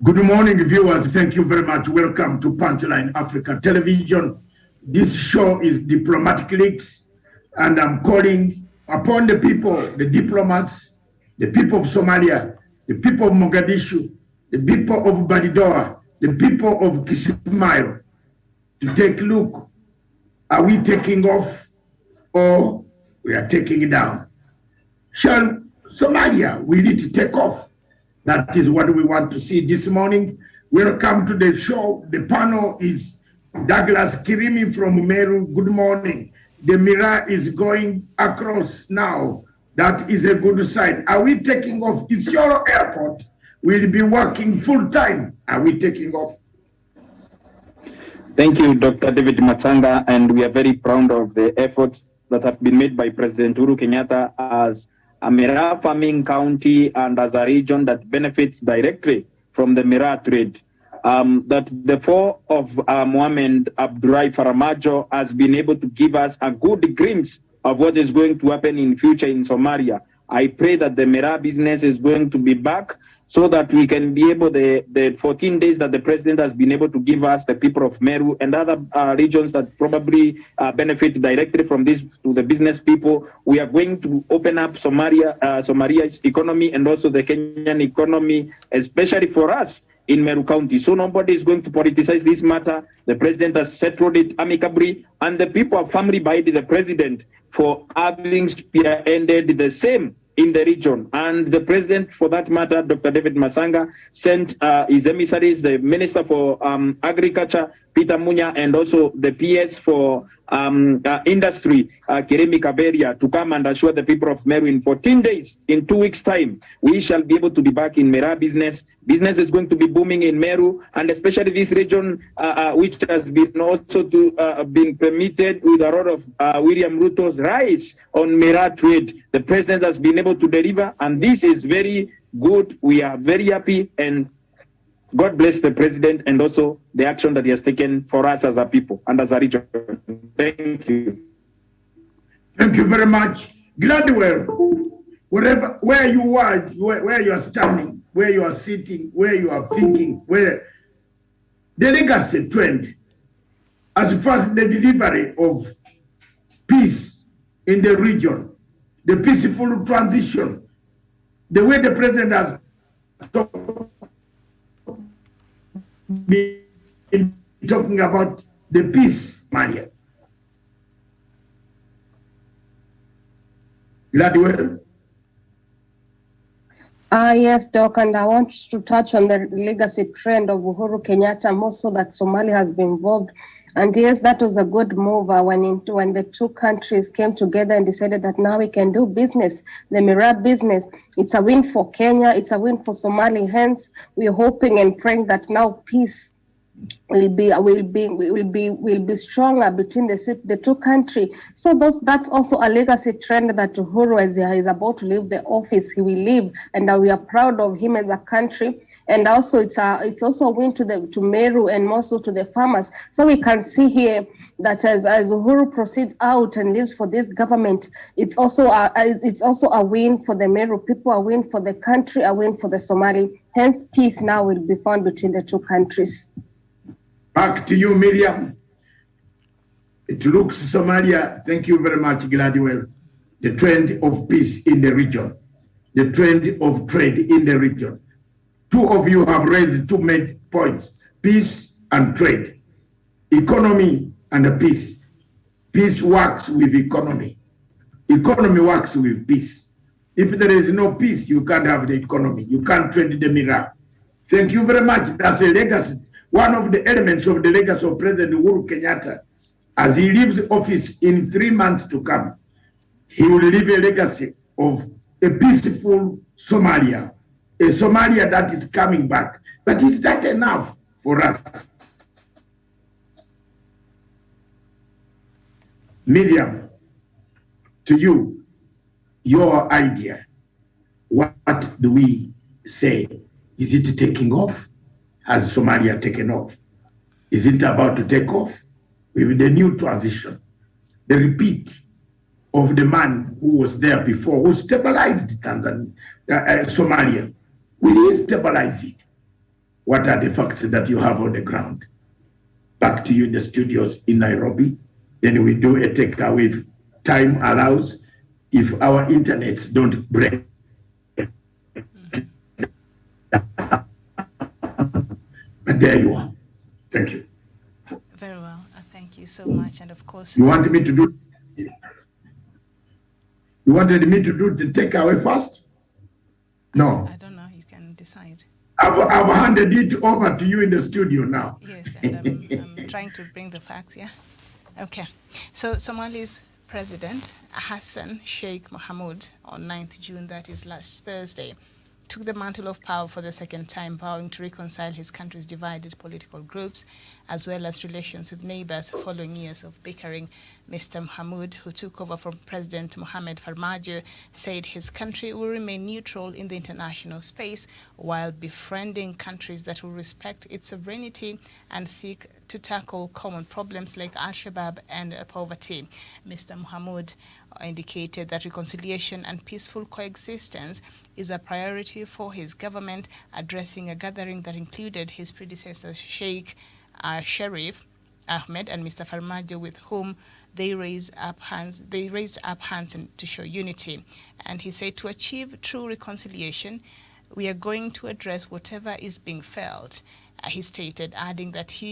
Good morning, viewers. Thank you very much. Welcome to Punchline Africa Television. This show is Diplomatic Leaks, and I'm calling upon the people, the diplomats, the people of Somalia, the people of Mogadishu, the people of Badidoa, the people of Kismayo to take a look. Are we taking off or we are taking it down? Shall Somalia, we need to take off? That is what we want to see this morning. Welcome to the show. The panel is Douglas Kirimi from Meru. Good morning. The Mira is going across now. That is a good sign. Are we taking off? Isiolo Airport will be working full time. Are we taking off? Thank you, Dr. David Matsanga, and we are very proud of the efforts that have been made by President Uhuru Kenyatta as a Mira farming county and as a region that benefits directly from the Mira trade. That the fall of Mohamed Abdullahi Faramajo has been able to give us a good glimpse of what is going to happen in future in Somalia. I pray that the Mira business is going to be back so that we can be able, the 14 days that the president has been able to give us, the people of Meru and other regions that probably benefit directly from this to the business people, we are going to open up Somalia's economy and also the Kenyan economy, especially for us in Meru County. So nobody is going to politicize this matter. The president has settled it amicably, and the people are firmly by the president for having spearheaded the same in the region. And the president, for that matter, Dr. David Masanga, sent his emissaries, the Minister for Agriculture, Peter Munya, and also the PS for Industry, Kiremi Kaberia, to come and assure the people of Meru in 14 days, in 2 weeks' time, we shall be able to be back in Mera business. Business is going to be booming in Meru, and especially this region, which has been also been permitted with a lot of William Ruto's rise on Mera trade. The president has been able to deliver, and this is very good. We are very happy, and God bless the president and also the action that he has taken for us as a people and as a region. Thank you. Thank you very much. Gladwell, where you are, where you are standing, where you are sitting, where you are thinking, where the legacy trend, as far as the delivery of peace in the region, the peaceful transition, the way the president has been talking about the peace, Maria. Gladwell? Yes, Doc, and I want to touch on the legacy trend of Uhuru Kenyatta, more so that Somalia has been involved. And yes, that was a good move when the two countries came together and decided that now we can do business, the Mira business. It's a win for Kenya, it's a win for Somalia. Hence, we're hoping and praying that now peace will be stronger between the two countries. So that's also a legacy trend that Uhuru, as he is about to leave the office, he will leave, and we are proud of him as a country. And also it's also a win to Meru and also to the farmers. So we can see here that as Uhuru proceeds out and lives for this government, it's also a win for the Meru people, a win for the country, a win for the Somali. Hence, peace now will be found between the two countries. Back to you, Miriam. It looks Somalia, thank you very much, Gladwell. The trend of peace in the region, the trend of trade in the region. Two of you have raised two main points, peace and trade, economy and peace. Peace works with economy. Economy works with peace. If there is no peace, you can't have the economy. You can't trade the Mira. Thank you very much. That's a legacy. One of the elements of the legacy of President Uhuru Kenyatta, as he leaves office in 3 months to come, he will leave a legacy of a peaceful Somalia, a Somalia that is coming back. But is that enough for us? Miriam, to you, your idea, what do we say? Is it taking off? Has Somalia taken off? Is it about to take off? With the new transition, the repeat of the man who was there before, who stabilized Somalia. Will he stabilize it? what are the facts that you have on the ground. Back to you in the studios in Nairobi. Then we do a takeaway if time allows, if our internets don't break. But there you are. Thank you. Very well. Thank you so much. And of course, you wanted me to do the takeaway first? No. I don't know. You can decide. I've handed it over to you in the studio now. Yes, and I'm trying to bring the facts, yeah? Okay. So Somali's President Hassan Sheikh Mohamud on 9th June, that is last Thursday, took the mantle of power for the second time, vowing to reconcile his country's divided political groups as well as relations with neighbors following years of bickering. Mr. Mohamud, who took over from President Mohamed Farmajo, said his country will remain neutral in the international space while befriending countries that will respect its sovereignty and seek to tackle common problems like Al-Shabaab and poverty. Mr. Mohamud indicated that reconciliation and peaceful coexistence is a priority for his government, addressing a gathering that included his predecessors Sheikh Sharif Ahmed and Mr. Farmajo, with whom they raised up hands to show unity. And he said, to achieve true reconciliation, we are going to address whatever is being felt. He stated, adding that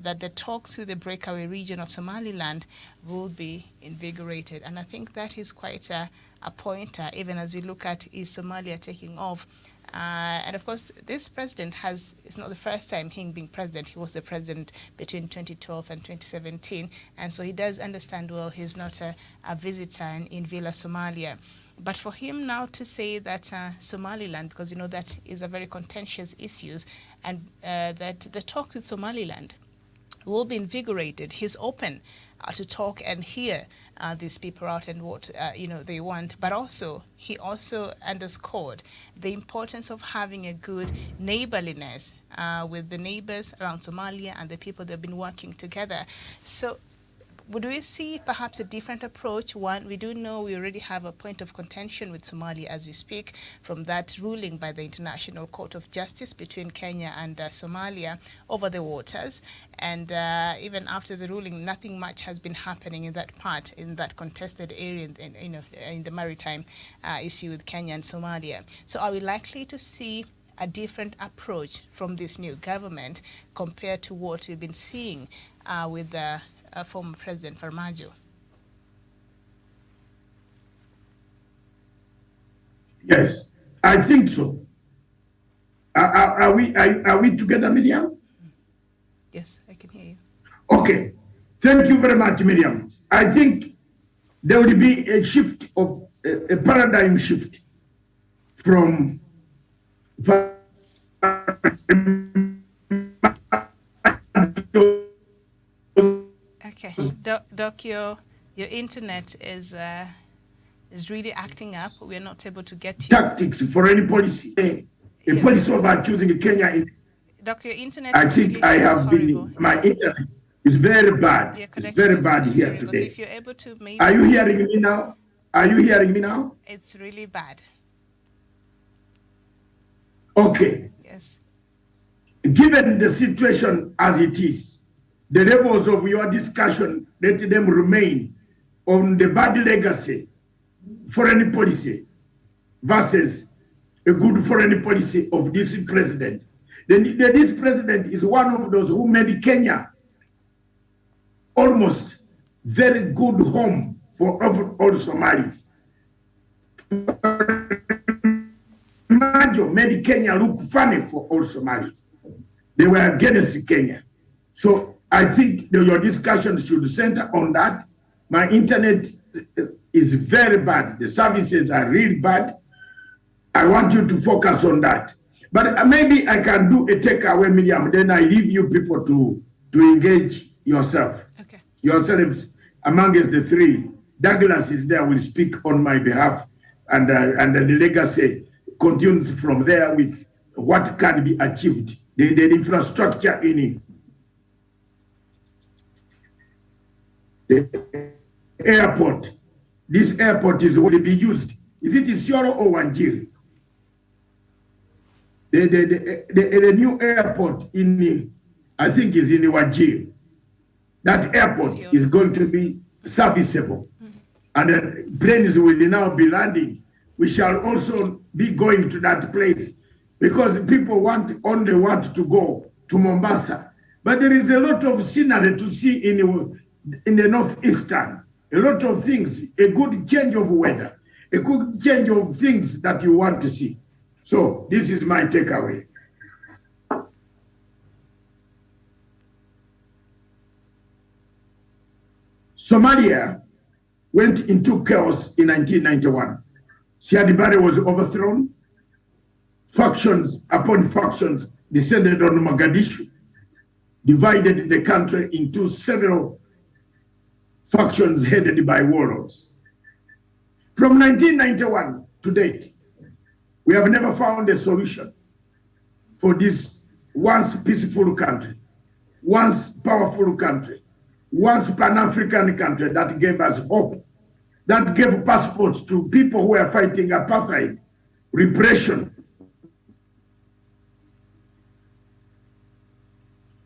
that the talks with the breakaway region of Somaliland will be invigorated. And I think that is quite a pointer, even as we look at is Somalia taking off. And of course, this president it's not the first time him being president. He was the president between 2012 and 2017. And so he does understand well he's not a visitor in Villa Somalia. But for him now to say that Somaliland, because you know that is a very contentious issue, and that the talks with Somaliland will be invigorated. He's open to talk and hear these people out and what they want. But also, he also underscored the importance of having a good neighborliness with the neighbors around Somalia and the people that have been working together. So would we see perhaps a different approach? One, we do know we already have a point of contention with Somalia as we speak from that ruling by the International Court of Justice between Kenya and Somalia over the waters. And even after the ruling, nothing much has been happening in that part, in that contested area, in the maritime issue with Kenya and Somalia. So are we likely to see a different approach from this new government compared to what we've been seeing with the former President Farmajo? Yes, I think so. Are we together, Miriam? Yes, I can hear you. Okay, thank you very much, Miriam. I think there will be a shift of a paradigm shift from Okay, Doc, your internet is really acting up. We are not able to get you. Tactics for any policy, a policy of choosing Kenya. Doctor, your internet I is think really I have horrible. been, my internet is very bad. Your It's very bad here terrible. today. So if you're able to maybe... Are you hearing me now? Are you hearing me now? It's really bad. Okay. Yes. Given the situation as it is, the levels of your discussion, let them remain on the bad legacy, foreign policy versus a good foreign policy of this president. This president is one of those who made Kenya almost very good home for all Somalis. Majo made Kenya look funny for all Somalis. They were against Kenya. So I think your discussion should center on that. My internet is very bad. The services are really bad. I want you to focus on that. But maybe I can do a takeaway, Miriam. Then I leave you people to engage yourself. Okay. Yourselves amongst the three. Douglas is there, will speak on my behalf. And the legacy continues from there with what can be achieved. The infrastructure in the airport. This airport will be used. Is it Isiolo or Wanjiri? the new airport in, I think is in Wajir. That airport is going to be serviceable. And then planes will now be landing. We shall also be going to that place because people only want to go to Mombasa. But there is a lot of scenery to see in the northeastern. A lot of things, a good change of weather, a good change of things that you want to see. So this is my takeaway. Somalia went into chaos in 1991. Siad Barre was overthrown. Factions upon factions descended on Mogadishu, divided the country into several factions headed by warlords. From 1991 to date, we have never found a solution for this once peaceful country, once powerful country, once Pan-African country that gave us hope, that gave passports to people who are fighting apartheid, repression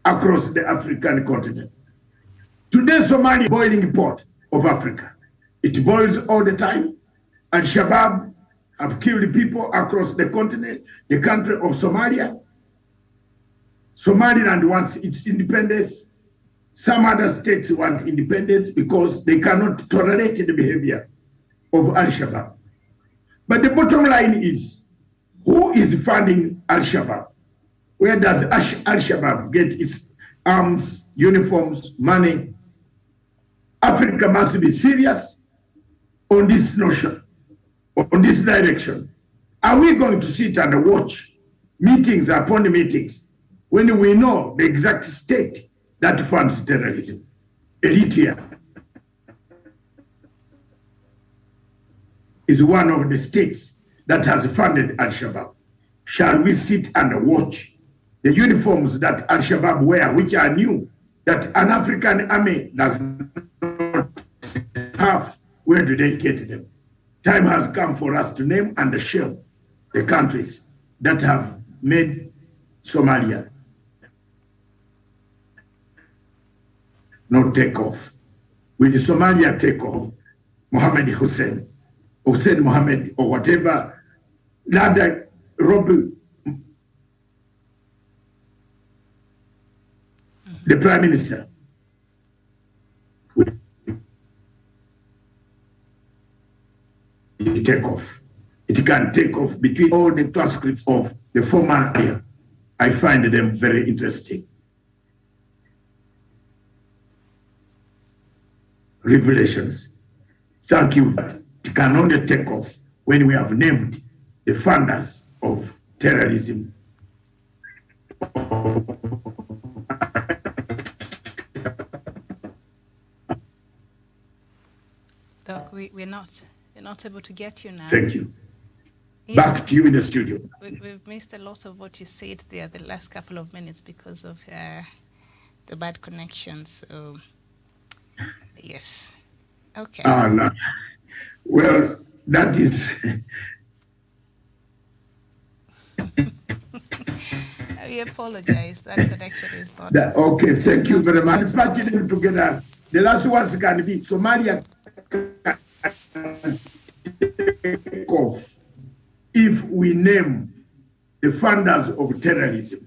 across the African continent. Today, Somalia is the boiling pot of Africa. It boils all the time. Al-Shabaab have killed people across the continent, the country of Somalia. Somaliland wants its independence. Some other states want independence because they cannot tolerate the behavior of Al-Shabaab. But the bottom line is, who is funding Al-Shabaab? Where does Al-Shabaab get its arms, uniforms, money? Africa must be serious on this notion, on this direction. Are we going to sit and watch meetings upon meetings when we know the exact state that funds terrorism? Eritrea is one of the states that has funded Al-Shabaab. Shall we sit and watch the uniforms that Al-Shabaab wear, which are new, that an African army does not have? Where do they get them? Time has come for us to name and shame the countries that have made Somalia not take off. With the Somalia take off, Hussein Mohammed, or whatever, Lada Robu, the Prime Minister, it take off. It can take off between all the transcripts of the former year. I find them very interesting. Revelations. Thank you. It can only take off when we have named the funders of terrorism. Doc, we're not able to get you now. Thank you. Yes. Back to you in the studio. We've missed a lot of what you said there the last couple of minutes because of the bad connection. So, yes. Okay. No. Well, that is... We apologize. That connection is not... Okay, thank you very much. Patching them together. The last ones can be Somalia can take off if we name the funders of terrorism.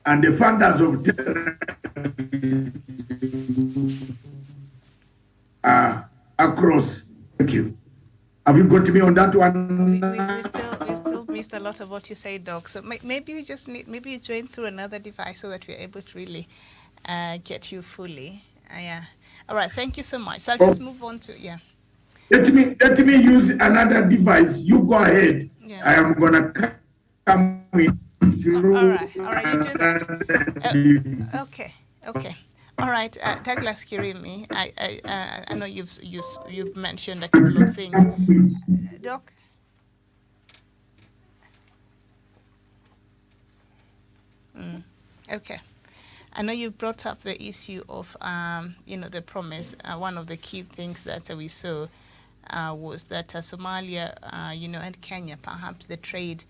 And the funders of terrorism are across. Thank you. Have you got me on that one? We still missed a lot of what you say, Doc. So maybe we just need, maybe you join through another device so that we're able to really get you fully. Yeah. All right. Thank you so much. So I'll just move on to, yeah. Let me use another device. You go ahead. Yeah. I am gonna come in through. All right. You do that. Okay. All right, Douglas Kirimi. I know you've mentioned a couple of things, Doc. Okay. I know you brought up the issue of the promise. One of the key things that we saw was that Somalia, and Kenya, perhaps the trade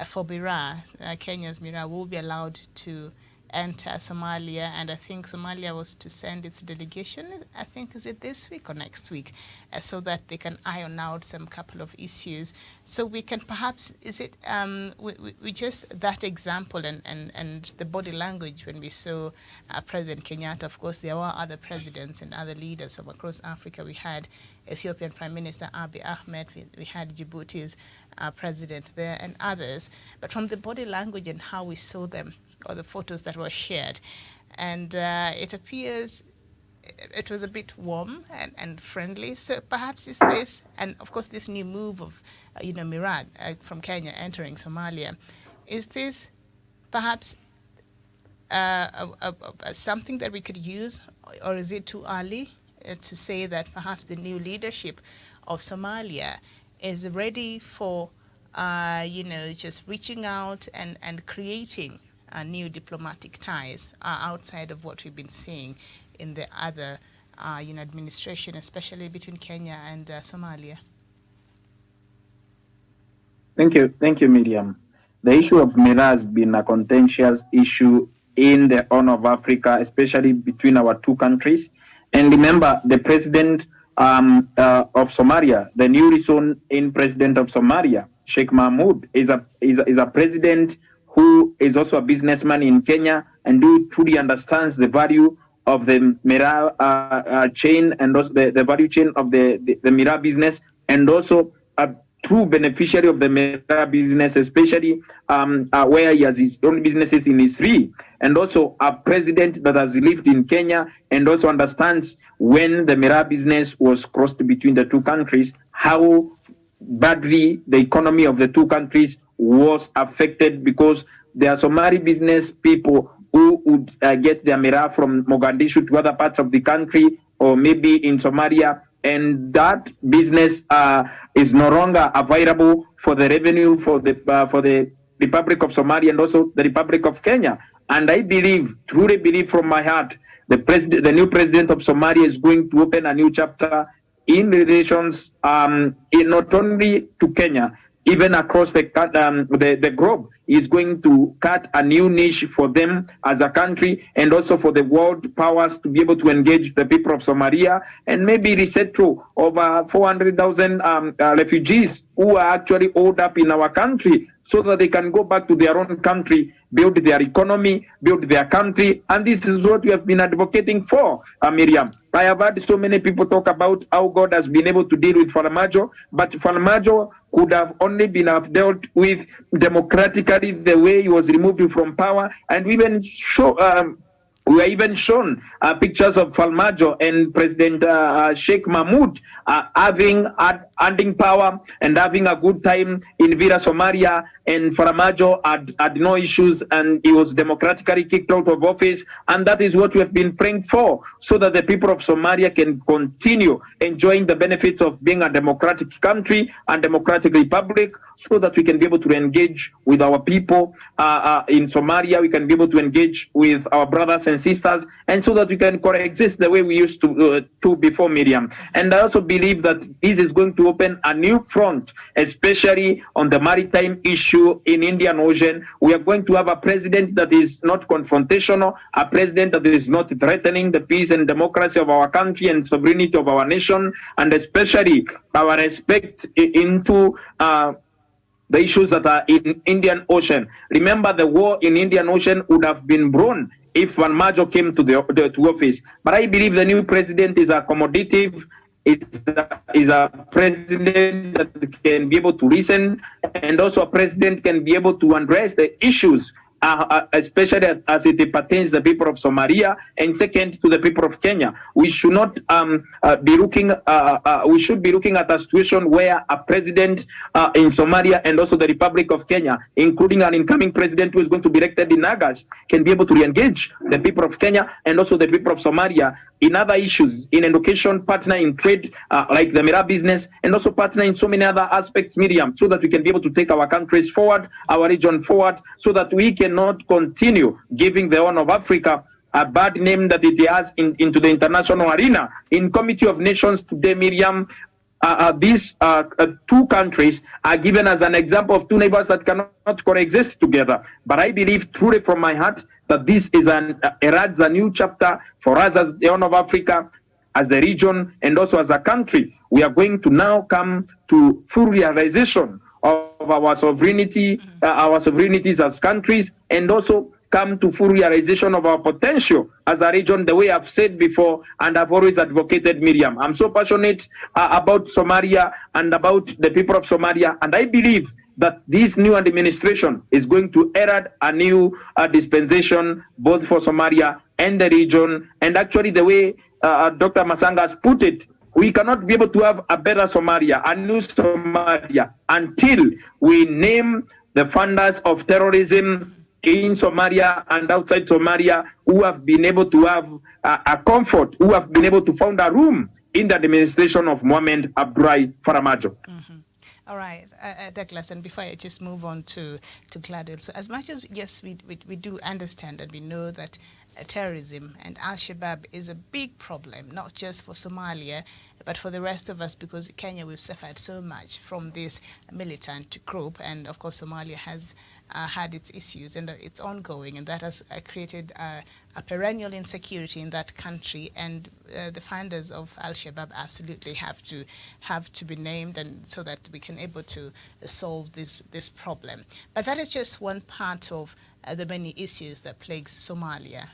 for Miraa, Kenya's Miraa, will be allowed to enter Somalia, and I think Somalia was to send its delegation, I think, is it this week or next week, so that they can iron out some couple of issues. So we can perhaps, is it, we just that example and the body language when we saw President Kenyatta. Of course, there were other presidents and other leaders from across Africa. We had Ethiopian Prime Minister Abiy Ahmed, we had Djibouti's president there, and others. But from the body language and how we saw them, or the photos that were shared, and it appears it was a bit warm and friendly. So perhaps it's this, and of course this new move of Miraa from Kenya entering Somalia, is this perhaps something that we could use, or is it too early to say that perhaps the new leadership of Somalia is ready for just reaching out and creating new diplomatic ties outside of what we've been seeing in the other administration, especially between Kenya and Somalia? Thank you, Miriam. The issue of Miraa has been a contentious issue in the Horn of Africa, especially between our two countries. And remember, the president of Somalia, the newly sworn in president of Somalia, Sheikh Mahmoud, is a president who is also a businessman in Kenya and who truly understands the value of the Miraa chain, and also the value chain of the Miraa business, and also a true beneficiary of the Miraa business, especially where he has his own businesses in Isri, and also a president that has lived in Kenya and also understands when the Miraa business was crossed between the two countries, how badly the economy of the two countries was affected, because there are Somali business people who would get their Miraa from Mogadishu to other parts of the country, or maybe in Somalia, and that business is no longer available for the revenue for the Republic of Somalia and also the Republic of Kenya. And I truly believe from my heart, the new president of Somalia is going to open a new chapter in relations, not only to Kenya, even across the globe. Is going to cut a new niche for them as a country, and also for the world powers to be able to engage the people of Somalia, and maybe resettle over 400,000 refugees who are actually holed up in our country, so that they can go back to their own country, build their economy, build their country. And this is what we have been advocating for, Miriam. I have heard so many people talk about how God has been able to deal with Farmajo, but Farmajo could have only been dealt with democratically, the way he was removed from power. And we even we were even shown pictures of Farmajo and President Sheikh Mahmoud handing power and having a good time in Villa, Somalia, and Farmajo had no issues, and he was democratically kicked out of office. And that is what we have been praying for, so that the people of Somalia can continue enjoying the benefits of being a democratic country and democratic republic, so that we can be able to engage with our people in Somalia, we can be able to engage with our brothers and sisters, and so that we can coexist the way we used to before, Miriam. And I also believe that this is going to open a new front, especially on the maritime issue in Indian Ocean. We are going to have a president that is not confrontational, a president that is not threatening the peace and democracy of our country and sovereignty of our nation, and especially our respect into the issues that are in Indian Ocean. Remember, the war in Indian Ocean would have been blown if Farmajo came to office. But I believe the new president is accommodative, is a president that can be able to listen, and also a president can be able to address the issues, especially as it pertains to the people of Somalia, and second, to the people of Kenya. We should not be looking. We should be looking at a situation where a president in Somalia and also the Republic of Kenya, including an incoming president who is going to be elected in August, can be able to re-engage the people of Kenya and also the people of Somalia in other issues, in education, partner in trade, like the Miraa business, and also partner in so many other aspects, Miriam, so that we can be able to take our countries forward, our region forward, so that we cannot continue giving the Horn of Africa a bad name that it has into the international arena. In Committee of Nations today, Miriam, these two countries are given as an example of two neighbors that cannot coexist together. But I believe truly from my heart that this is erads a new chapter for us as the Horn of Africa, as the region, and also as a country. We are going to now come to full realization of our sovereignty, our sovereignties as countries, and also come to full realization of our potential as a region, the way I've said before, and I've always advocated, Miriam. I'm so passionate about Somalia and about the people of Somalia, and I believe that this new administration is going to erad a new dispensation both for Somalia and the region. And actually, the way Dr. Masanga has put it, we cannot be able to have a better Somalia, a new Somalia, until we name the funders of terrorism in Somalia and outside Somalia who have been able to have a comfort, who have been able to find a room in the administration of Mohamed Abdullahi Farmajo. All right, Douglas, and before I just move on to Gladwell, so as much as, yes, we do understand and we know that terrorism and Al-Shabaab is a big problem, not just for Somalia, but for the rest of us, because Kenya, we've suffered so much from this militant group, and of course Somalia has had its issues and it's ongoing, and that has created a perennial insecurity in that country, and the founders of Al-Shabaab absolutely have to be named, and so that we can able to solve this problem. But that is just one part of the many issues that plagues Somalia.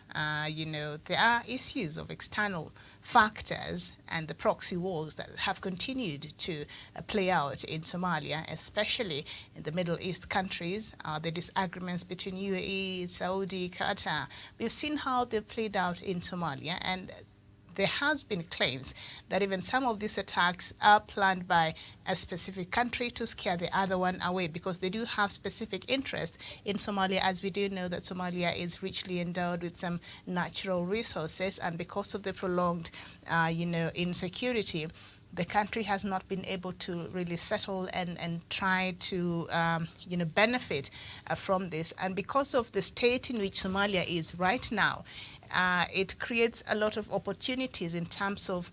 There are issues of external factors and the proxy wars that have continued to play out in Somalia, especially in the Middle East countries, the disagreements between UAE, Saudi, Qatar. We've seen how they've played out in Somalia, and there has been claims that even some of these attacks are planned by a specific country to scare the other one away, because they do have specific interest in Somalia, as we do know that Somalia is richly endowed with some natural resources, and because of the prolonged, insecurity, the country has not been able to really settle and try to, benefit from this. And because of the state in which Somalia is right now, it creates a lot of opportunities in terms of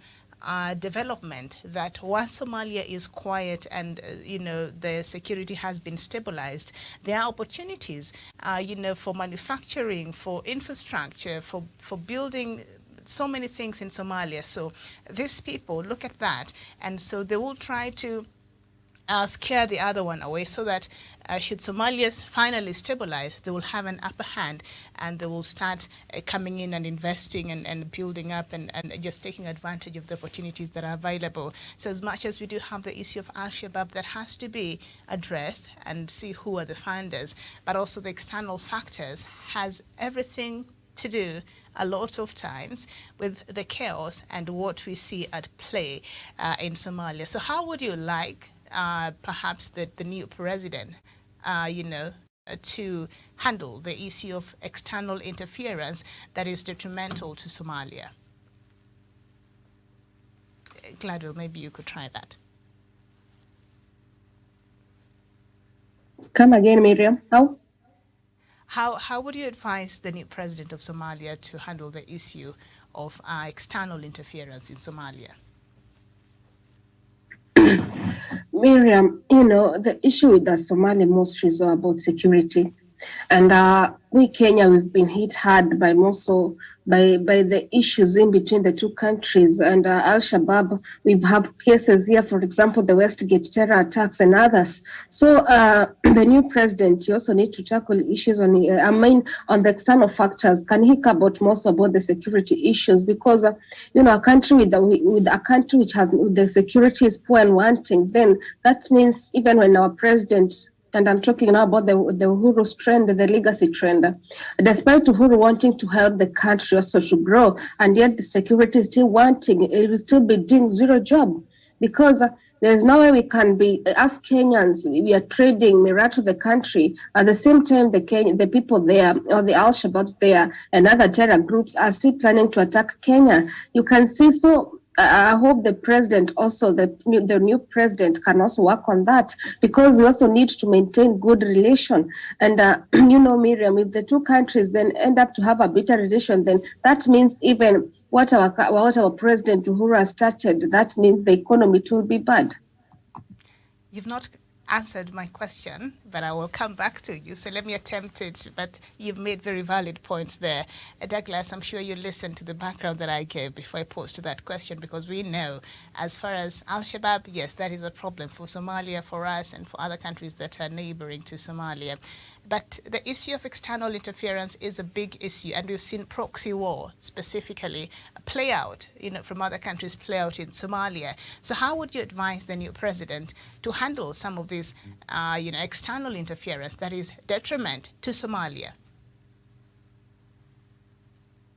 development, that once Somalia is quiet and, the security has been stabilized, there are opportunities, for manufacturing, for infrastructure, for building so many things in Somalia. So these people look at that, and so they will try to scare the other one away, so that should Somalia finally stabilize, they will have an upper hand, and they will start coming in and investing and building up and just taking advantage of the opportunities that are available. So as much as we do have the issue of Al-Shabaab that has to be addressed and see who are the funders, but also the external factors has everything to do a lot of times with the chaos and what we see at play in Somalia. So how would you like perhaps the new president, to handle the issue of external interference that is detrimental to Somalia? Gladwell, maybe you could try that. Come again, Miriam. How would you advise the new president of Somalia to handle the issue of external interference in Somalia? Miriam, the issue with the Somali mostly is about security. And we Kenya, we've been hit hard by the issues in between the two countries. And Al-Shabaab, we have cases here, for example, the Westgate terror attacks and others. So the new president, you also need to tackle issues on the external factors. Can he about most about the security issues? Because a country with a country which has the security is poor and wanting, then that means even when our president, and I'm talking now about the Uhuru's trend, the legacy trend. Despite Uhuru wanting to help the country also to grow, and yet the security is still wanting, it will still be doing zero job, because there's no way we can be, as Kenyans, we are trading mirror to the country. At the same time, the people there, or the Al-Shabaab there, and other terror groups are still planning to attack Kenya. You can see, so I hope the president also, the new president can also work on that, because we also need to maintain good relation. And Miriam, if the two countries then end up to have a better relation, then that means even what our president Uhuru has started, that means the economy too will be bad. You've not answered my question, but I will come back to you. So let me attempt it. But you've made very valid points there. Douglas, I'm sure you listened to the background that I gave before I posed that question, because we know as far as Al-Shabaab, yes, that is a problem for Somalia, for us, and for other countries that are neighboring to Somalia. But the issue of external interference is a big issue, and we've seen proxy war specifically play out, from other countries play out in Somalia. So how would you advise the new president to handle some of this, external interference that is detriment to Somalia?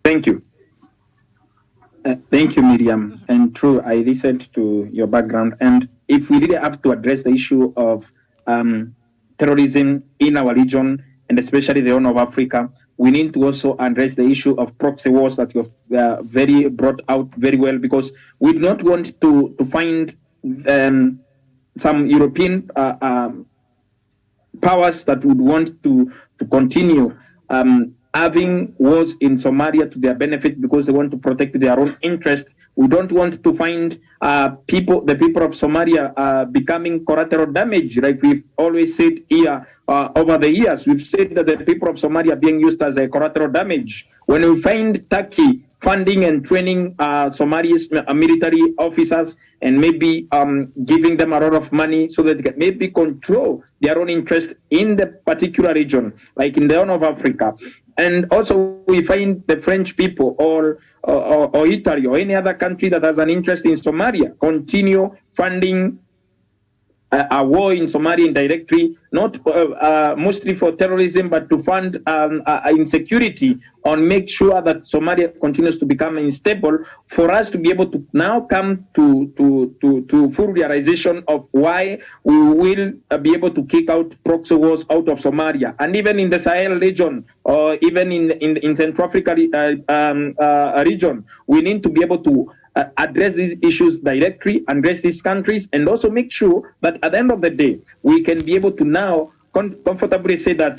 Thank you. Thank you, Miriam. And true, I listened to your background. And if we really have to address the issue of terrorism in our region, and especially the Horn of Africa, we need to also address the issue of proxy wars that you have very brought out very well, because we do not want to find some European powers that would want to continue having wars in Somalia to their benefit, because they want to protect their own interest. We don't want to find the people of Somalia becoming collateral damage. Like we've always said here over the years, we've said that the people of Somalia are being used as a collateral damage. When we find Turkey funding and training Somalia's military officers, and maybe giving them a lot of money so that they can maybe control their own interest in the particular region, like in the Horn of Africa. And also we find the French people or Italy or any other country that has an interest in Somalia continue funding a war in Somalia indirectly, not mostly for terrorism, but to fund insecurity and make sure that Somalia continues to become unstable, for us to be able to now come to full realization of why we will be able to kick out proxy wars out of Somalia. And even in the Sahel region, or even in Central Africa region, we need to be able to address these issues directly, address these countries, and also make sure that at the end of the day, we can be able to now comfortably say that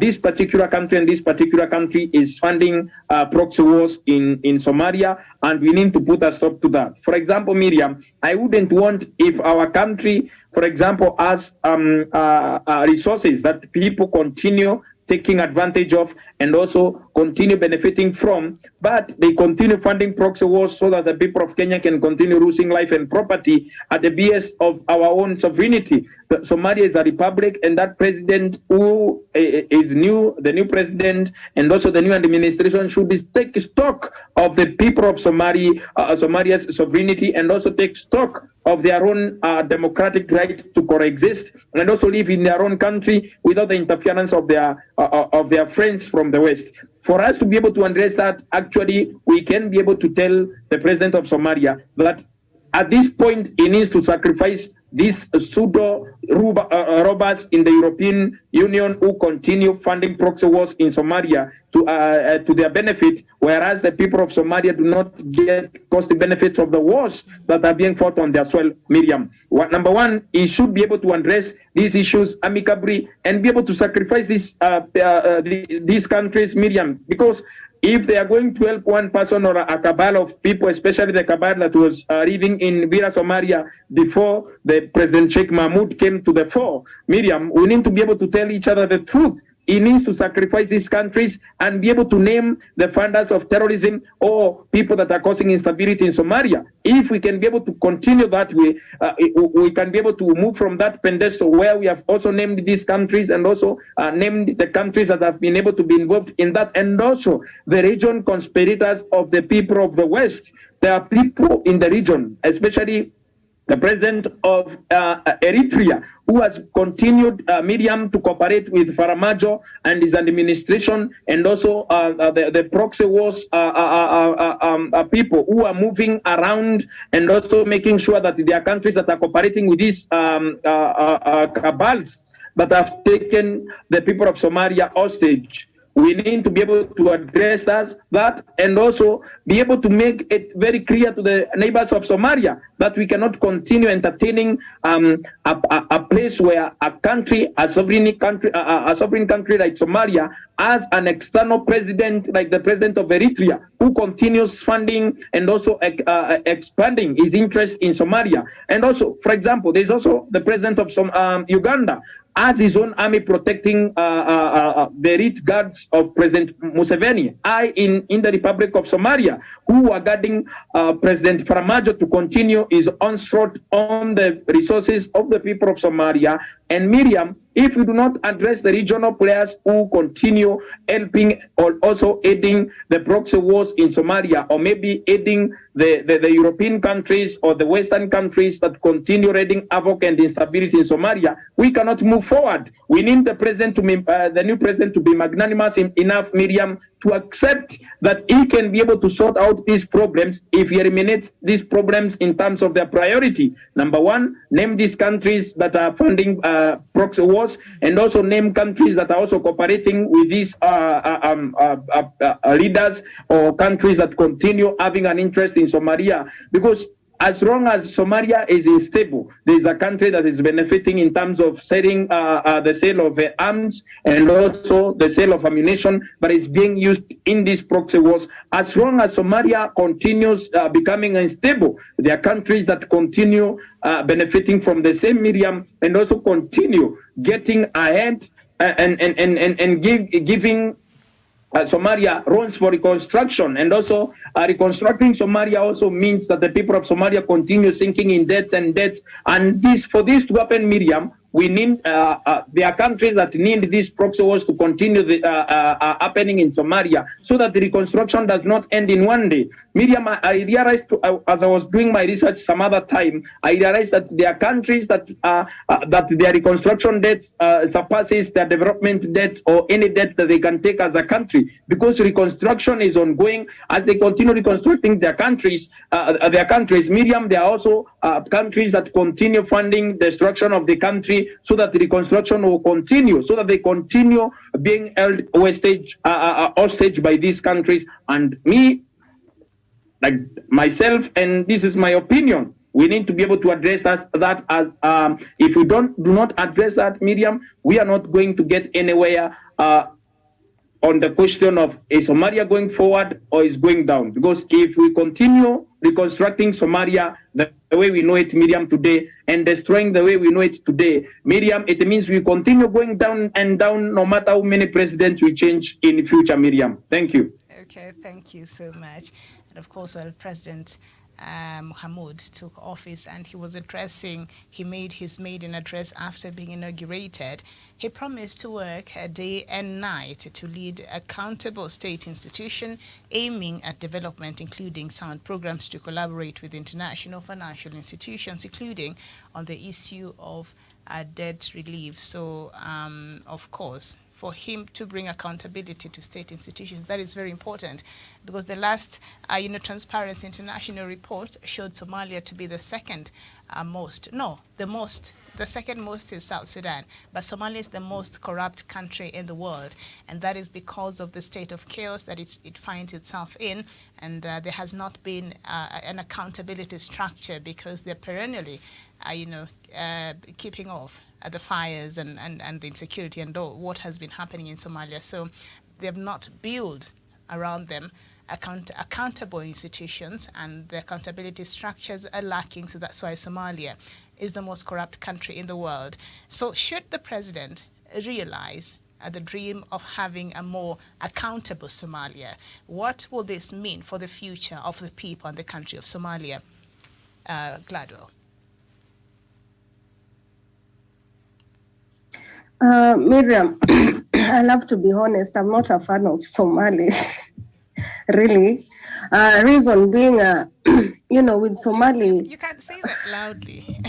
this particular country and this particular country is funding proxy wars in Somalia, and we need to put a stop to that. For example, Miriam, I wouldn't want if our country, for example, has resources that people continue taking advantage of and also continue benefiting from, but they continue funding proxy wars so that the people of Kenya can continue losing life and property at the behest of our own sovereignty. Somalia is a republic, and that president who is the new president, and also the new administration should take stock of the people of Somalia's sovereignty, and also take stock of their own democratic right to coexist and also live in their own country without the interference of their friends from the West. For us to be able to address that, actually, we can be able to tell the president of Somalia that at this point he needs to sacrifice these pseudo robbers in the European Union who continue funding proxy wars in Somalia to their benefit, whereas the people of Somalia do not get cost benefits of the wars that are being fought on their soil. Miriam, number one, he should be able to address these issues amicably and be able to sacrifice these countries, Miriam, because if they are going to help one person or a cabal of people, especially the cabal that was living in Vira, Somalia, before the President Sheikh Mahmoud came to the fore, Miriam, we need to be able to tell each other the truth. He needs to sacrifice these countries and be able to name the funders of terrorism or people that are causing instability in Somalia. If we can be able to continue that way, we can be able to move from that pedestal where we have also named these countries and also named the countries that have been able to be involved in that, and also the region conspirators of the people of the West. There are people in the region, especially the president of Eritrea, who has continued, Miriam, to cooperate with Faramajo and his administration, and also the proxy wars people who are moving around and also making sure that there are countries that are cooperating with these cabals that have taken the people of Somalia hostage. We need to be able to address that and also be able to make it very clear to the neighbors of Somalia that we cannot continue entertaining a place where a country, a sovereign country like Somalia, has an external president like the president of Eritrea, who continues funding and also expanding his interest in Somalia. And also, for example, there's also the president of Uganda, as his own army protecting the elite guards of President Museveni. In the Republic of Somalia, who are guarding President Farmajo to continue his onslaught on the resources of the people of Somalia. And Miriam, if we do not address the regional players who continue helping or also aiding the proxy wars in Somalia, or maybe aiding the European countries or the Western countries that continue wreaking havoc and instability in Somalia, we cannot move forward. We need the president to the new president to be magnanimous enough, Miriam, to accept that he can be able to sort out these problems if he eliminates these problems in terms of their priority. Number one, name these countries that are funding proxy wars, and also name countries that are also cooperating with these leaders or countries that continue having an interest in Somalia. Because as long as Somalia is unstable, there is a country that is benefiting in terms of selling the sale of arms and also the sale of ammunition that is being used in these proxy wars. As long as Somalia continues becoming unstable, there are countries that continue benefiting from the same medium and also continue getting ahead and giving Somalia runs for reconstruction. And also reconstructing Somalia also means that the people of Somalia continue sinking in debts and debts. And for this to happen, Miriam, we need there are countries that need these proxy wars to continue happening in Somalia, so that the reconstruction does not end in one day. Miriam, I realized as I was doing my research some other time, I realized that there are countries that that their reconstruction debt surpasses their development debt or any debt that they can take as a country, because reconstruction is ongoing. As they continue reconstructing their countries, Miriam, there are also countries that continue funding the destruction of the country, so that the reconstruction will continue, so that they continue being held hostage by these countries. And me, like myself, and this is my opinion, we need to be able to address that as if we do not address that, Miriam, we are not going to get anywhere on the question of is Somalia going forward or is going down. Because if we continue reconstructing Somalia the way we know it, Miriam, today, and destroying the way we know it today, Miriam, it means we continue going down and down no matter how many presidents we change in the future, Miriam. Thank you. Okay, thank you so much. And of course, President Mohamud took office, and he made his maiden address after being inaugurated. He promised to work day and night to lead accountable state institution aiming at development, including sound programs to collaborate with international financial institutions, including on the issue of debt relief. So, of course, for him to bring accountability to state institutions, that is very important, because the last, Transparency International report showed Somalia to be the second the second most is South Sudan, but Somalia is the most corrupt country in the world, and that is because of the state of chaos that it finds itself in, and there has not been an accountability structure, because they're perennially, keeping off the fires and the insecurity and all what has been happening in Somalia. So they have not built around them accountable institutions, and the accountability structures are lacking. So that's why Somalia is the most corrupt country in the world. So should the president realize the dream of having a more accountable Somalia, what will this mean for the future of the people and the country of Somalia? Gladwell. Miriam, I love to be honest, I'm not a fan of Somali, really. Reason being, with Somali... You can't say that loudly.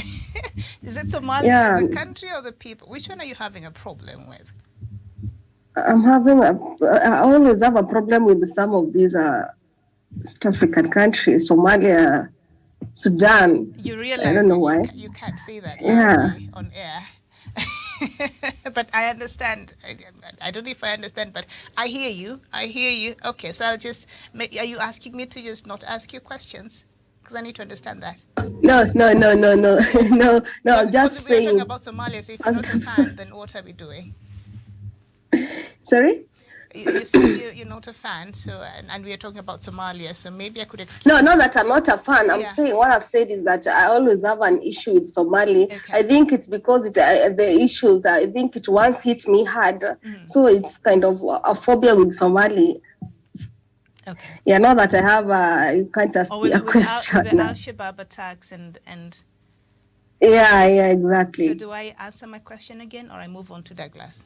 Is it Somalia as a country or the people? Which one are you having a problem with? I always have a problem with some of these East African countries, Somalia, Sudan. You realize I don't know why. You can't say that loudly on air. But I understand. I don't know if I understand, but I hear you. I hear you. Okay, so I'll just. Are you asking me to just not ask you questions? Because I need to understand that. No, no, no, no, no, no, no. I'm Because just we are talking saying. about Somalia, so if you're not a fan, then what are we doing? Sorry. You said you're not a fan, so and we are talking about Somalia, so maybe I could excuse. No, not that I'm not a fan. I'm Yeah. saying what I've said is that I always have an issue with Somali. Okay. I think it's because the issues, I think it once hit me hard. So it's kind of a phobia with Somali. Okay. Yeah, not that I have, you can't ask me a question. With the Al-Shabaab attacks and. Yeah, exactly. So do I answer my question again, or I move on to Douglas?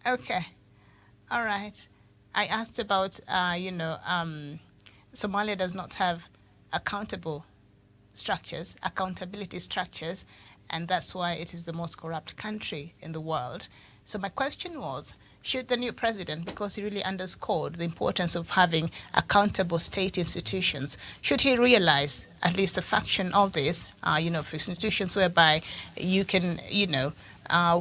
Okay. All right. I asked about, Somalia does not have accountability structures, and that's why it is the most corrupt country in the world. So my question was, should the new president, because he really underscored the importance of having accountable state institutions, should he realize at least a fraction of this, for institutions whereby you can,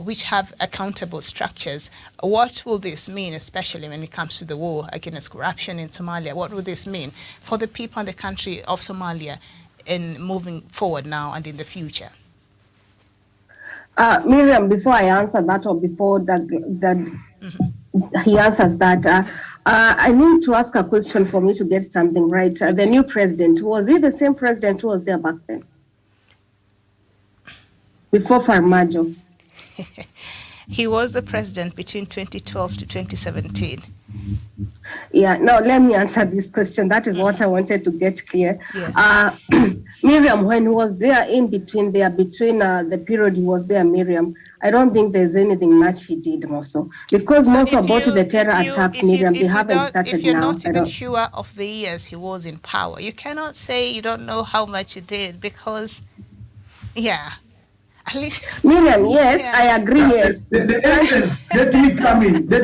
which have accountable structures, what will this mean, especially when it comes to the war against corruption in Somalia? What will this mean for the people and the country of Somalia in moving forward now and in the future? Miriam, before I answer that, or before that he answers that, I need to ask a question for me to get something right. The new president, was he the same president who was there back then? Before Farmajo? He was the president between 2012 to 2017. Yeah, no, let me answer this question. That is what I wanted to get clear. Yeah. Miriam, when he was there between the period he was there, Miriam, I don't think there's anything much he did also. Because So most about the terror attacks, Miriam, they haven't started now. If you're not even sure of the years he was in power, you cannot say you don't know how much he did, because, yeah. At least, Miriam, yes, yeah. I agree, yes. The essence, let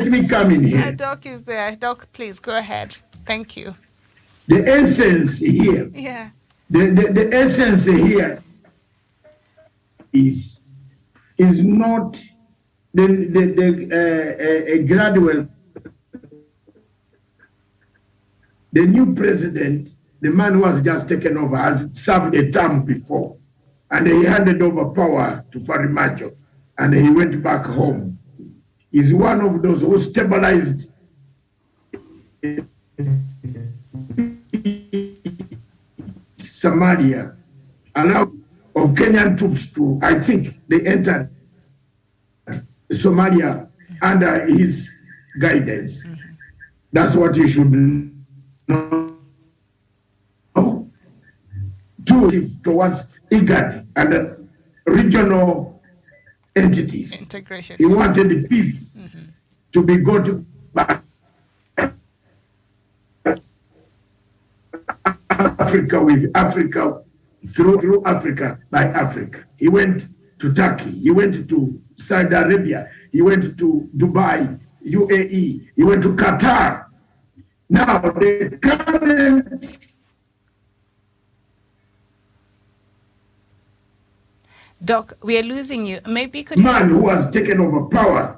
me come in here. Doc is there. Doc, please, go ahead. Thank you. The essence here. Yeah. The essence here is not a gradual. The new president, the man who has just taken over, has served a term before. And he handed over power to Farmajo, and he went back home. He's one of those who stabilized Somalia, allowed of Kenyan troops to, I think they entered Somalia under his guidance. That's what you should know. Towards IGAD and regional entities. Integration. He wanted the peace to be got by Africa, with Africa, through Africa, by Africa. He went to Turkey, he went to Saudi Arabia, he went to Dubai, UAE, he went to Qatar. Now, the current Doc, we are losing you. Maybe could man who has taken over power,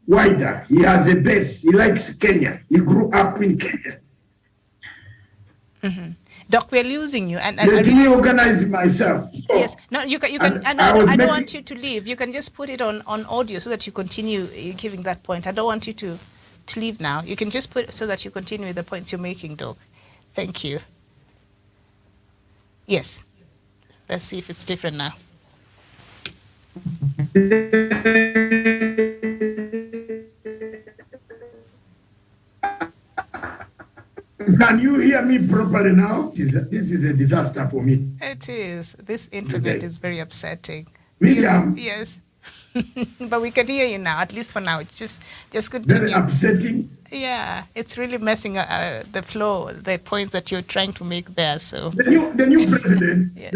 wider. He has a base. He likes Kenya. He grew up in Kenya. Doc, we're losing you. And let me organize myself. So, yes. No, you can. I don't want you to leave. You can just put it on audio so that you continue giving that point. I don't want you to leave now. You can just put it so that you continue with the points you're making, Doc. Thank you. Yes. Let's see if it's different now. Can you hear me properly now? This is a disaster for me. It is. This internet is very upsetting. Miriam. Yes. But we can hear you now, at least for now. Just continue. Very upsetting. Yeah, it's really messing the flow, the points that you're trying to make there. So the new president, yes.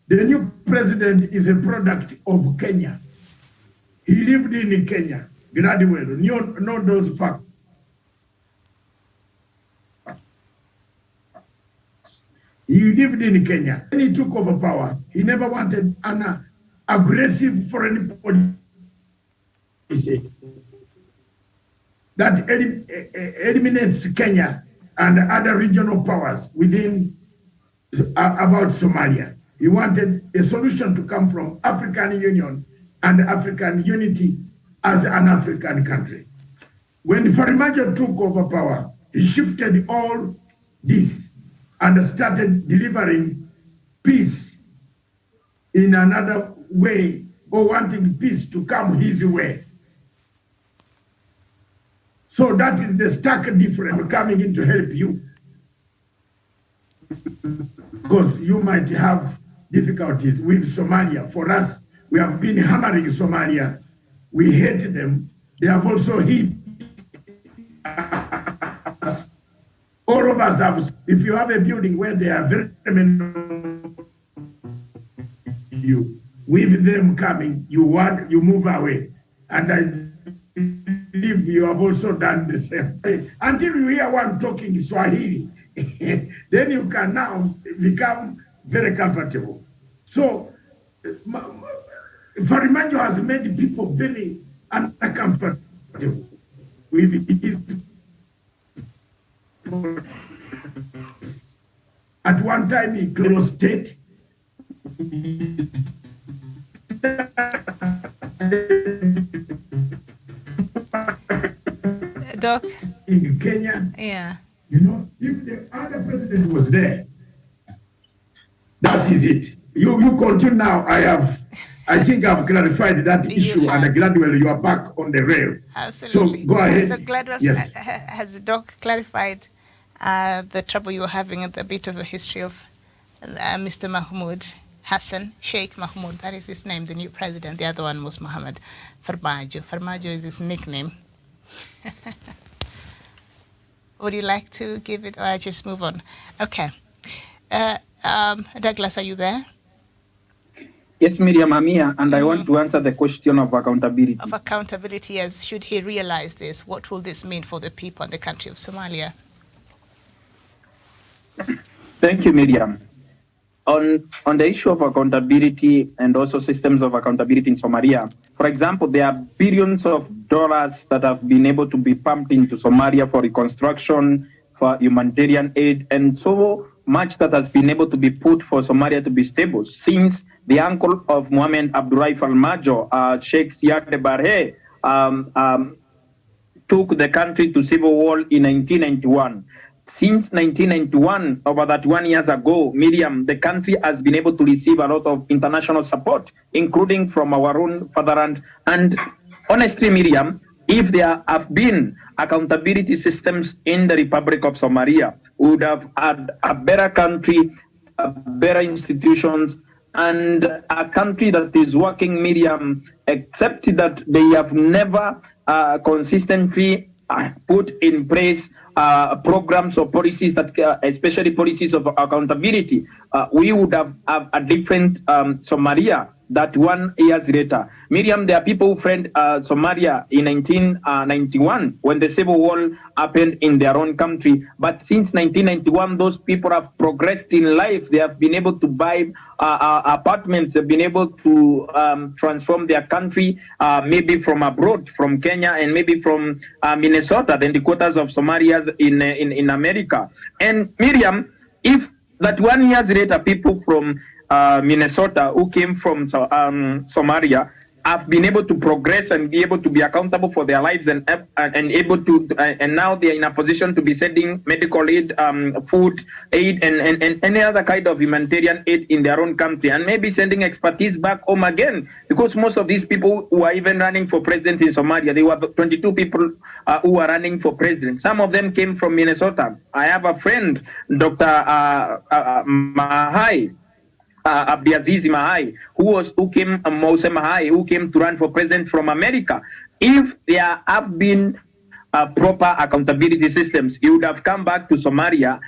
The new president is a product of Kenya. He lived in Kenya, graduated, know those facts. He lived in Kenya. When he took over power, he never wanted an aggressive foreign policy that eliminates Kenya and other regional powers within about Somalia. He wanted a solution to come from African Union and African unity as an African country. When Farimajo took over power, he shifted all this and started delivering peace in another way, or wanting peace to come his way. So that is the stark difference coming in to help you. Because you might have difficulties with Somalia. For us, we have been hammering Somalia. We hate them. They have also hit us. All of us have, if you have a building where they are very many you, with them coming, you move away. And I believe you have also done the same. Until you hear one talking Swahili, then you can now become very comfortable. So, Farimajo has made people very uncomfortable with his. At one time, he closed state. Doc? In Kenya. Yeah. You know, if the other president was there, that is it. You continue now. I think I've clarified that issue, and gradually you are back on the rail. Absolutely. So go ahead. So Gladwell, yes. Has the Doc clarified the trouble you were having at the bit of a history of Mr. Mahmoud Hassan, Sheikh Mahmoud, that is his name, the new president. The other one was Mohammed Farmajo. Farmajo is his nickname. Would you like to give it, or I just move on? Okay. Douglas, are you there? Yes, Miriam, I'm here, and I want to answer the question of accountability. Of accountability, as should he realize this, what will this mean for the people and the country of Somalia? Thank you, Miriam. On the issue of accountability and also systems of accountability in Somalia, for example, there are billions of dollars that have been able to be pumped into Somalia for reconstruction, for humanitarian aid, and so much that has been able to be put for Somalia to be stable since the uncle of Mohamed Abdullahi Farmajo, Sheikh Siad Barre, took the country to civil war in 1991. Since 1991, over that 1 year ago, Miriam, the country has been able to receive a lot of international support, including from our own fatherland. And honestly, Miriam, if there have been accountability systems in the Republic of Somalia, we would have had a better country, better institutions, and a country that is working, Miriam, except that they have never consistently put in place programs or policies that, especially policies of accountability. We would have a different Somalia that 1 year later. Miriam, there are people who fled Somalia in 1991 when the civil war happened in their own country. But since 1991, those people have progressed in life. They have been able to buy apartments. They've been able to transform their country, maybe from abroad, from Kenya, and maybe from Minnesota, the quarters of Somalians in America. And Miriam, if that 1 year later, people from Minnesota who came from Somalia have been able to progress and be able to be accountable for their lives and able to and now they are in a position to be sending medical aid, food aid, and any other kind of humanitarian aid in their own country, and maybe sending expertise back home again, because most of these people who are even running for president in Somalia, they were 22 people who are running for president. Some of them came from Minnesota. I have a friend, Dr. Mahai, Abdiaziz Mahai, who came Mose Mahai, who came to run for president from America. If there have been proper accountability systems, he would have come back to Somalia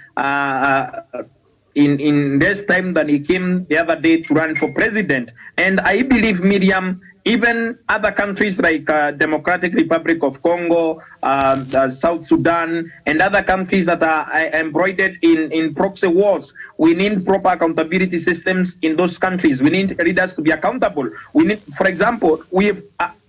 in less time than he came the other day to run for president. And I believe, Miriam, even other countries like Democratic Republic of Congo, South Sudan, and other countries that are embroidered in proxy wars. We need proper accountability systems in those countries. We need leaders to be accountable. We need, for example, we've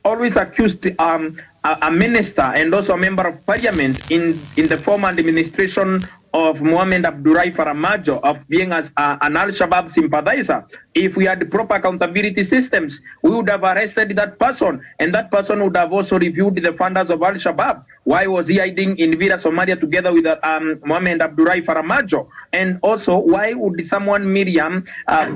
always accused a minister and also a member of parliament in the former administration of Mohamed Abdullahi Faramajo of being as an Al-Shabaab sympathizer. If we had proper accountability systems, we would have arrested that person, and that person would have also reviewed the funders of Al-Shabaab. Why was he hiding in Villa, Somalia together with Mohamed Abdullahi Faramajo? And also, why would someone, Miriam,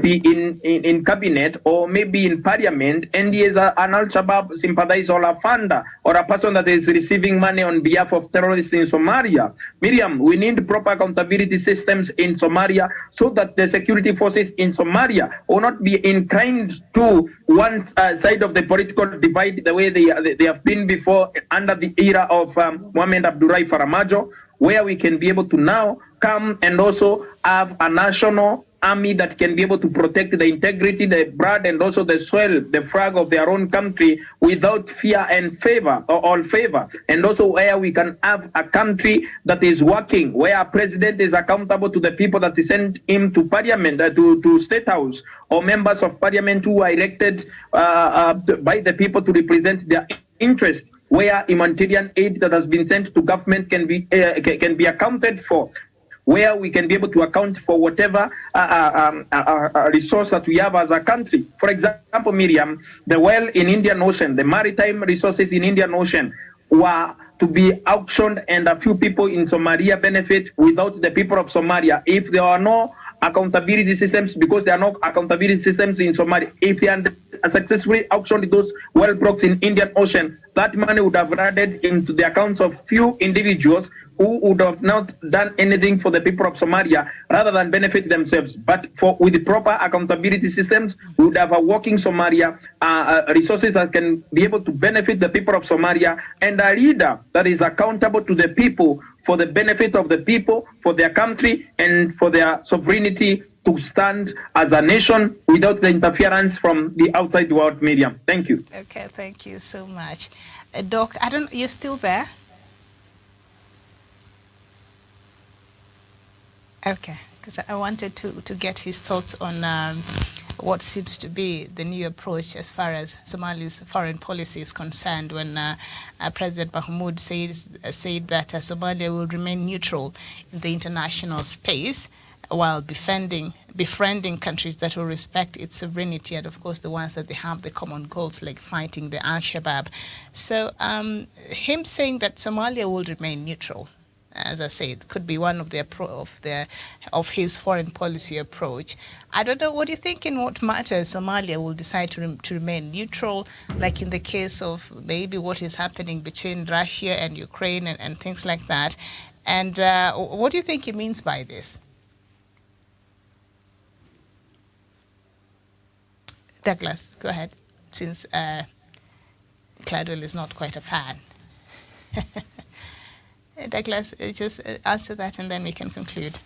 be in cabinet or maybe in parliament, and he is an Al-Shabaab sympathizer or a funder or a person that is receiving money on behalf of terrorists in Somalia? Miriam, we need proper accountability systems in Somalia so that the security forces in Somalia will not be inclined to one side of the political divide the way they have been before under the era of Mohamed Abdullahi Faramajo, where we can be able to now come and also have a national army that can be able to protect the integrity, the blood, and also the soil, the flag of their own country without fear and favor or all favor. And also where we can have a country that is working, where a president is accountable to the people that sent him to parliament, to state house, or members of parliament who are elected by the people to represent their interest, where humanitarian aid that has been sent to government can be accounted for, where we can be able to account for whatever resource that we have as a country. For example, Miriam, the well in Indian Ocean, the maritime resources in Indian Ocean were to be auctioned, and a few people in Somalia benefit without the people of Somalia. If there are no accountability systems, because there are no accountability systems in Somalia, if they are successfully auctioned those well blocks in Indian Ocean, that money would have added into the accounts of few individuals who would have not done anything for the people of Somalia rather than benefit themselves. But with the proper accountability systems, we would have a working Somalia, resources that can be able to benefit the people of Somalia, and a leader that is accountable to the people for the benefit of the people, for their country, and for their sovereignty to stand as a nation without the interference from the outside world. Miriam, thank you. Okay, thank you so much. Doc, you're still there? Okay, because I wanted to get his thoughts on what seems to be the new approach as far as Somalia's foreign policy is concerned, when President Mahmoud said that Somalia will remain neutral in the international space while befriending countries that will respect its sovereignty, and of course the ones that they have the common goals like fighting the Al-Shabaab. So him saying that Somalia will remain neutral, as I say, it could be one of of his foreign policy approach. I don't know, what do you think in what matters Somalia will decide to remain neutral, like in the case of maybe what is happening between Russia and Ukraine and things like that? And what do you think he means by this? Douglas, go ahead, since Cladwell is not quite a fan. Douglas, just answer that and then we can conclude.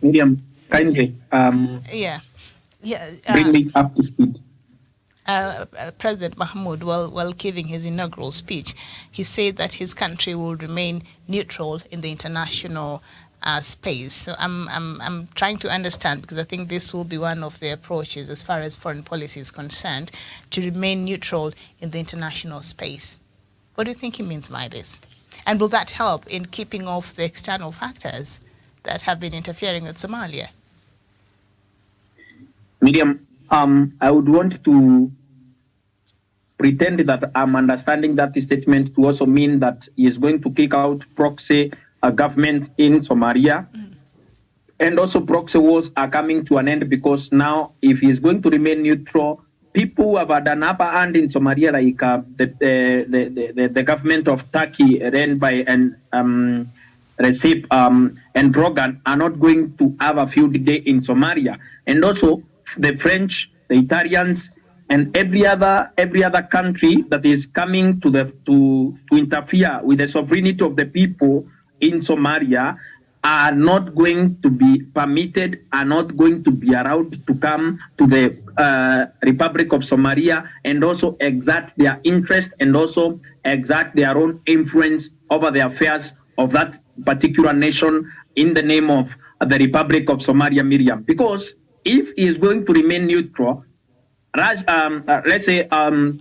Miriam, kindly bring me up to speed. President Mahmoud, while giving his inaugural speech, he said that his country will remain neutral in the international space. So I'm trying to understand, because I think this will be one of the approaches as far as foreign policy is concerned, to remain neutral in the international space. What do you think he means by this? And will that help in keeping off the external factors that have been interfering with Somalia? Miriam, I would want to pretend that I'm understanding that statement to also mean that he is going to kick out proxy government in Somalia. And also proxy wars are coming to an end, because now if he is going to remain neutral, people who have had an upper hand in Somalia, like the government of Turkey run by Recep and Drogan, are not going to have a field day in Somalia. And also the French, the Italians, and every other country that is coming to interfere with the sovereignty of the people in Somalia are not going to be permitted, are not going to be allowed to come to the Republic of Somalia and also exert their interest and also exert their own influence over the affairs of that particular nation in the name of the Republic of Somalia, Miriam. Because if he is going to remain neutral, let's say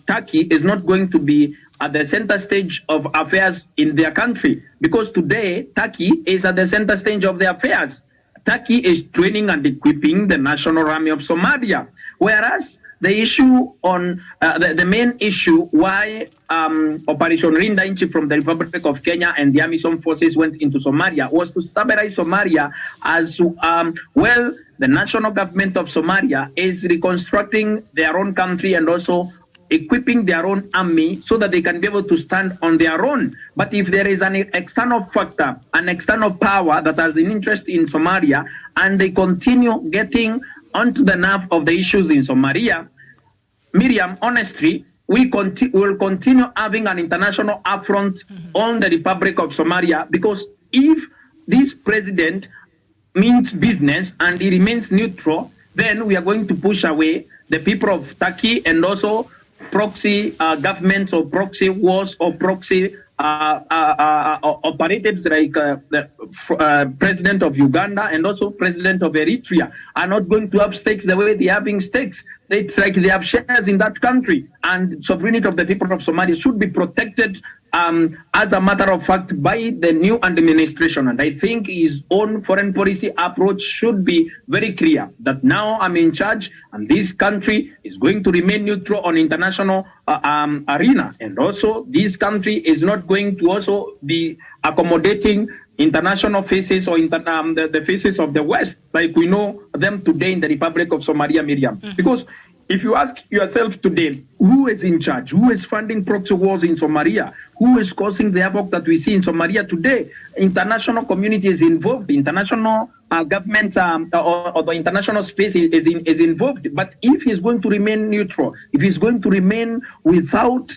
Turkey is not going to be at the center stage of affairs in their country, because today Turkey is at the center stage of their affairs. Turkey is training and equipping the National Army of Somalia, whereas the issue on the main issue why Operation Rinda Inchi from the Republic of Kenya and the AMISOM forces went into Somalia was to stabilize Somalia as well. The national government of Somalia is reconstructing their own country and also equipping their own army so that they can be able to stand on their own. But if there is an external factor, an external power that has an interest in Somalia, and they continue getting onto the nerve of the issues in Somalia, Miriam, honestly, we will continue having an international affront on the Republic of Somalia, because if this president means business and he remains neutral, then we are going to push away the people of Turkey and also proxy governments or proxy wars or proxy operatives like the president of Uganda and also president of Eritrea are not going to have stakes the way they are having stakes. It's like they have shares in that country, and sovereignty of the people of Somalia should be protected as a matter of fact by the new administration. And I think his own foreign policy approach should be very clear that now I'm in charge and this country is going to remain neutral on international arena. And also this country is not going to also be accommodating international faces or the faces of the West, like we know them today in the Republic of Somalia, Miriam. Because if you ask yourself today, who is in charge? Who is funding proxy wars in Somalia? Who is causing the havoc that we see in Somalia today? International community is involved. International governments or the international space is involved. But if he's going to remain neutral, if he's going to remain without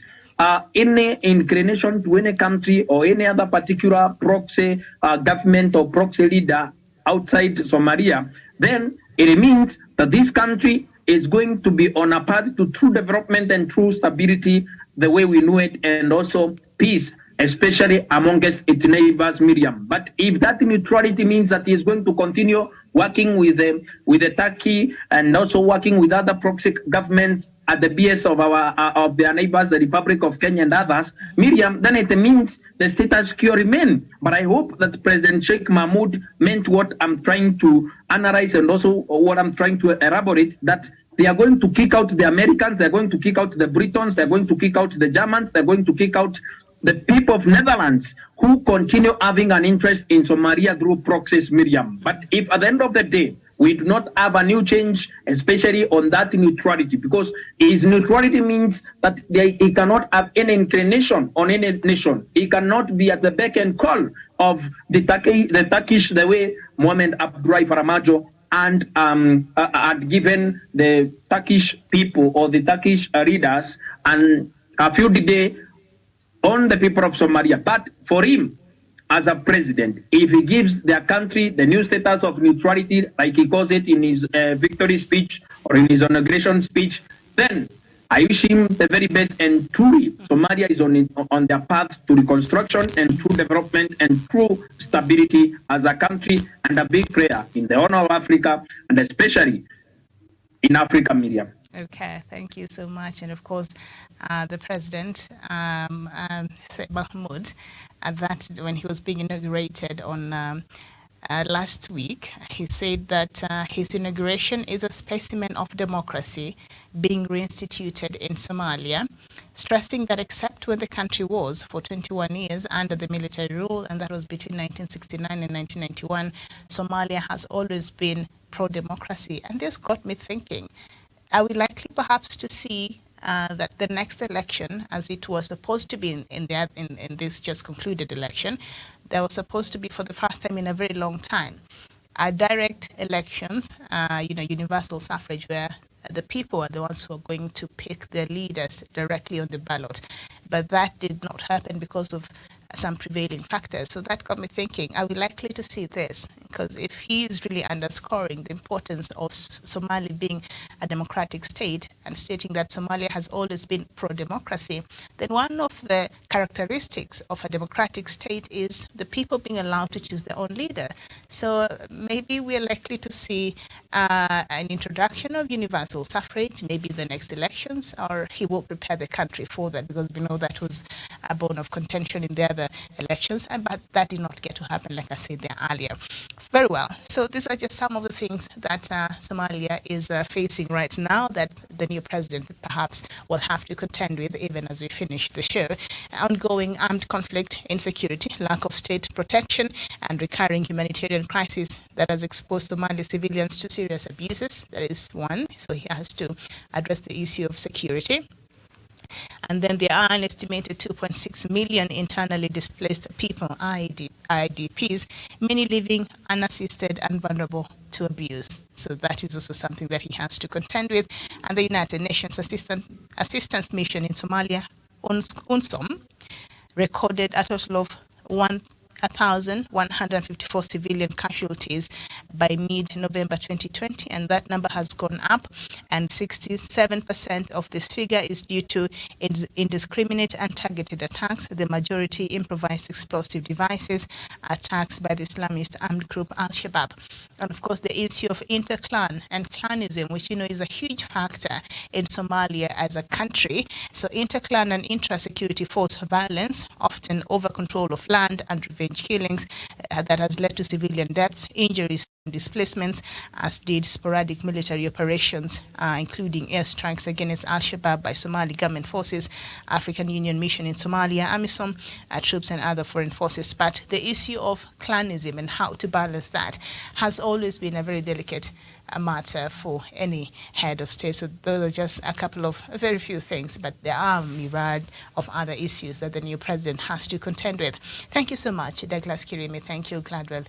any inclination to any country or any other particular proxy government or proxy leader outside Somalia, then it means that this country is going to be on a path to true development and true stability the way we know it, and also peace, especially amongst its neighbors, Miriam. But if that neutrality means that he is going to continue working with the Turkey and also working with other proxy governments at the BS of their neighbors, the Republic of Kenya and others, Miriam, then it means the status quo remain. But I hope that President Sheikh Mahmoud meant what I'm trying to analyze and also what I'm trying to elaborate, that they are going to kick out the Americans, they're going to kick out the Britons, they're going to kick out the Germans, they're going to kick out the people of Netherlands who continue having an interest in Somalia through proxies, Miriam. But if at the end of the day, we do not have a new change, especially on that neutrality, because his neutrality means that he cannot have any inclination on any nation. He cannot be at the beck and call of the Turkish, the way Mohamed Abdullahi Faramajo and had given the Turkish people or the Turkish leaders and a few days on the people of Somalia. But for him, as a president, if he gives their country the new status of neutrality, like he calls it in his victory speech or in his inauguration speech, then I wish him the very best. And truly, Somalia is on their path to reconstruction and true development and true stability as a country and a big player in the honor of Africa, and especially in Africa, Miriam. Okay, thank you so much. And of course, the president, Mahmoud, that when he was being inaugurated on last week, he said that his inauguration is a specimen of democracy being reinstituted in Somalia, stressing that except when the country was for 21 years under the military rule, and that was between 1969 and 1991, Somalia has always been pro-democracy. And this got me thinking, are we likely perhaps to see that the next election, as it was supposed to be in this just concluded election, there was supposed to be for the first time in a very long time, direct elections, universal suffrage, where the people are the ones who are going to pick their leaders directly on the ballot. But that did not happen because of some prevailing factors. So that got me thinking, are we likely to see this? Because if he is really underscoring the importance of Somalia being a democratic state and stating that Somalia has always been pro-democracy, then one of the characteristics of a democratic state is the people being allowed to choose their own leader. So maybe we're likely to see an introduction of universal suffrage, maybe in the next elections, or he will prepare the country for that, because we know that was a bone of contention in the other elections, but that did not get to happen, like I said there earlier. Very well. So these are just some of the things that Somalia is facing right now that the new president perhaps will have to contend with even as we finish the show. Ongoing armed conflict, insecurity, lack of state protection, and recurring humanitarian crisis that has exposed Somali civilians to serious abuses. That is one. So he has to address the issue of security. And then there are an estimated 2.6 million internally displaced people, IDPs, many living unassisted and vulnerable to abuse. So that is also something that he has to contend with. And the United Nations Assistance Mission in Somalia, UNSOM, recorded a total of 1,154 civilian casualties by mid-November 2020, and that number has gone up, and 67% of this figure is due to indiscriminate and targeted attacks, the majority improvised explosive devices, attacks by the Islamist armed group Al-Shabaab. And of course, the issue of interclan and clanism, which is a huge factor in Somalia as a country. So interclan and intra-security force violence, often over control of land and revenge killings, that has led to civilian deaths, injuries, and displacements, as did sporadic military operations, including airstrikes against Al-Shabaab by Somali government forces, African Union mission in Somalia, AMISOM, troops and other foreign forces. But the issue of clanism and how to balance that has always been a very delicate matter for any head of state. So those are just a couple of very few things, but there are a myriad of other issues that the new president has to contend with. Thank you so much, Douglas Kirimi. Thank you, Gladwell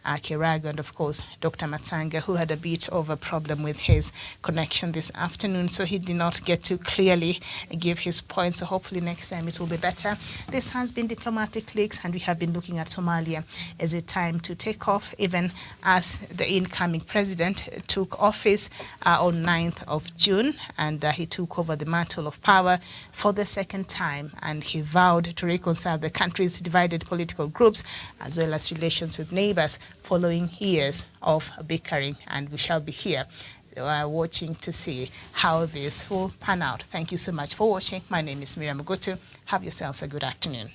Kirago, and of course Dr. Matanga, who had a bit of a problem with his connection this afternoon, so he did not get to clearly give his point. So hopefully next time it will be better. This has been Diplomatic Leaks, and we have been looking at Somalia as a time to take off, even as the incoming president took office on 9th of June, and he took over the mantle of power for the second time, and he vowed to reconcile the country's divided political groups as well as relations with neighbors following years of bickering, and we shall be here watching to see how this will pan out. Thank you so much for watching. My name is Miriam Mugutu. Have yourselves a good afternoon.